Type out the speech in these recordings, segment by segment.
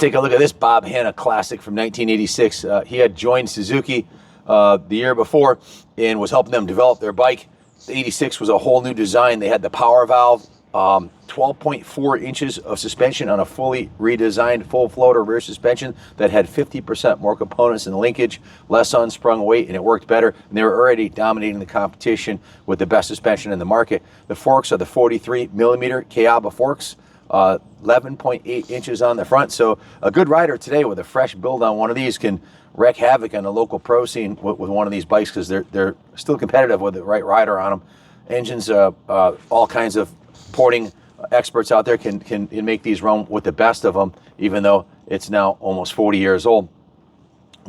take a look at this Bob Hanna classic from 1986. He had joined Suzuki the year before and was helping them develop their bike. The 86 was a whole new design. They had the power valve, 12.4 inches of suspension on a fully redesigned full floater rear suspension that had 50% more components and linkage, less unsprung weight, and it worked better. And they were already dominating the competition with the best suspension in the market. The forks are the 43 millimeter Kayaba forks, 11.8 inches on the front. So a good rider today with a fresh build on one of these can wreak havoc on the local pro scene with one of these bikes, because they're still competitive with the right rider on them. Engines, all kinds of porting experts out there can make these run with the best of them, even though it's now almost 40 years old.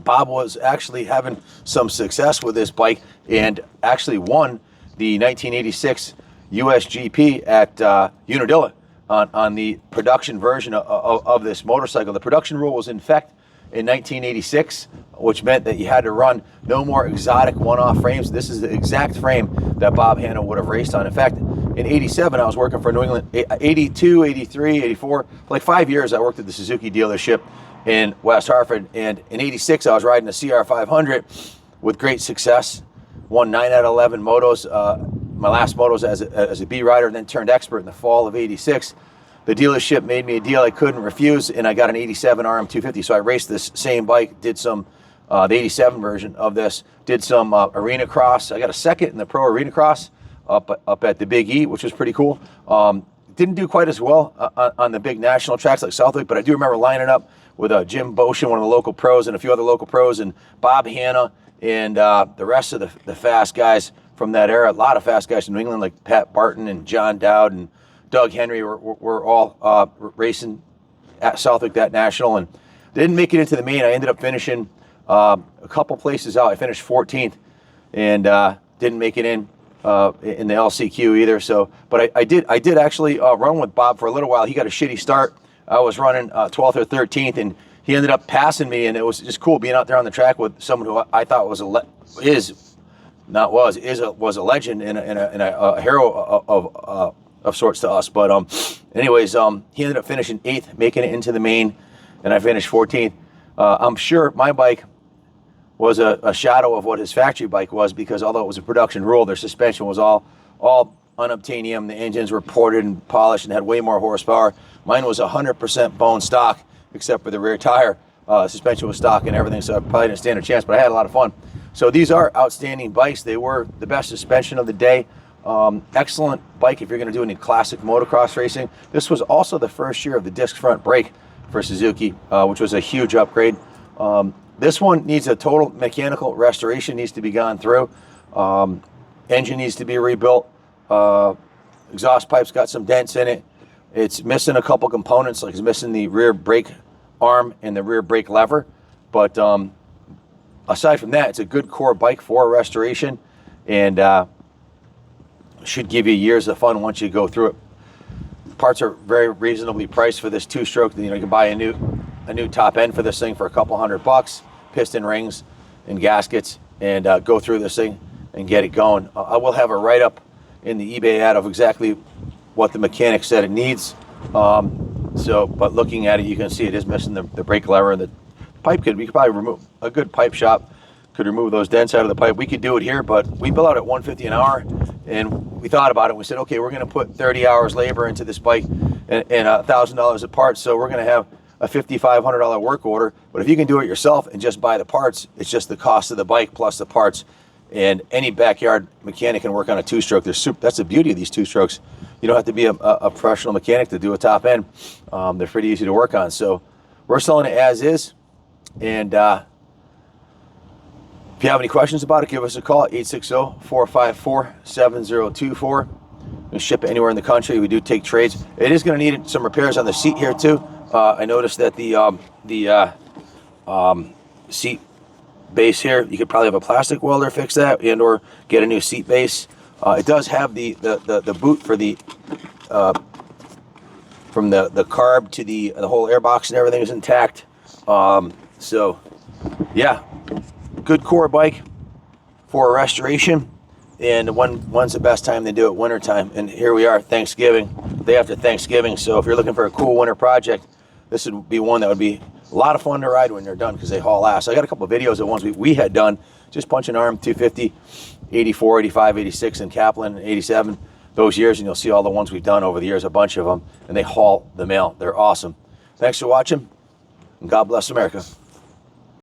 Bob was actually having some success with this bike and actually won the 1986 USGP at Unadilla on the production version of this motorcycle. The production rule was in effect in 1986, which meant that you had to run no more exotic one-off frames. This is the exact frame that Bob Hanna would have raced on. In fact, in 87, I was working for New England, 82, 83, 84. For like 5 years, I worked at the Suzuki dealership in West Hartford. And in 86, I was riding a CR500 with great success. Won 9 out of 11 motos. My last motos as a B rider, and then turned expert in the fall of 86. The dealership made me a deal I couldn't refuse, and I got an 87 RM250. So I raced this same bike, did some, the 87 version of this, did some arena cross. I got a second in the pro arena cross up at the Big E, which was pretty cool. Didn't do quite as well on the big national tracks like Southwick, but I do remember lining up with Jim Boshin, one of the local pros, and a few other local pros, and Bob Hanna, and the rest of the fast guys from that era. A lot of fast guys from New England, like Pat Barton and John Dowd and Doug Henry were all racing at Southwick, that national, and didn't make it into the main. I ended up finishing a couple places out. I finished 14th and didn't make it in the LCQ either. So, but I did actually run with Bob for a little while. He got a shitty start. I was running 12th or 13th, and he ended up passing me, and it was just cool being out there on the track with someone who I thought was a legend and a hero of sorts to us. But anyways, he ended up finishing 8th, making it into the main, and I finished 14th. I'm sure my bike was a shadow of what his factory bike was, because although it was a production rule, their suspension was all unobtainium. The engines were ported and polished and had way more horsepower. Mine was 100% bone stock, except for the rear tire. Suspension was stock and everything, so I probably didn't stand a chance, but I had a lot of fun. So these are outstanding bikes. They were the best suspension of the day. Excellent bike if you're going to do any classic motocross racing. This was also the first year of the disc front brake for Suzuki, which was a huge upgrade. This one needs a total mechanical restoration, needs to be gone through. Engine needs to be rebuilt. Exhaust pipe's got some dents in it. It's missing a couple components, like it's missing the rear brake arm and the rear brake lever. But aside from that, it's a good core bike for restoration, and should give you years of fun once you go through it. Parts are very reasonably priced for this two-stroke. You can buy a new top end for this thing for a couple $100, piston rings and gaskets, and go through this thing and get it going. I will have a write-up in the eBay ad of exactly what the mechanic said it needs. But looking at it, you can see it is missing the brake lever, and the pipe we could probably remove. A good pipe shop could remove those dents out of the pipe. We could do it here, but we bill out at $150 an hour, and we thought about it. We said, okay, we're going to put 30 hours labor into this bike and $1,000 of parts, so we're going to have a $5,500 work order. But if you can do it yourself and just buy the parts, it's just the cost of the bike plus the parts. And any backyard mechanic can work on a two-stroke. That's the beauty of these two-strokes. You don't have to be a professional mechanic to do a top end. They're pretty easy to work on. So we're selling it as is. And if you have any questions about it, give us a call, 860-454-7024. We ship it anywhere in the country. We do take trades. It is going to need some repairs on the seat here too. I noticed that the seat base here, you could probably have a plastic welder fix that, and or get a new seat base. It does have the boot for the from the carb to the whole airbox and everything is intact. So yeah, good core bike for a restoration, and when's the best time to do it? Winter time. And here we are, Thanksgiving, day after Thanksgiving. So if you're looking for a cool winter project, this would be one that would be a lot of fun to ride when they're done because they haul ass. I got a couple of videos of ones we had done, just punching RM250, 84, 85, 86, and Kaplan, 87, those years, and you'll see all the ones we've done over the years, a bunch of them, and they haul the mail. They're awesome. Thanks for watching, and God bless America.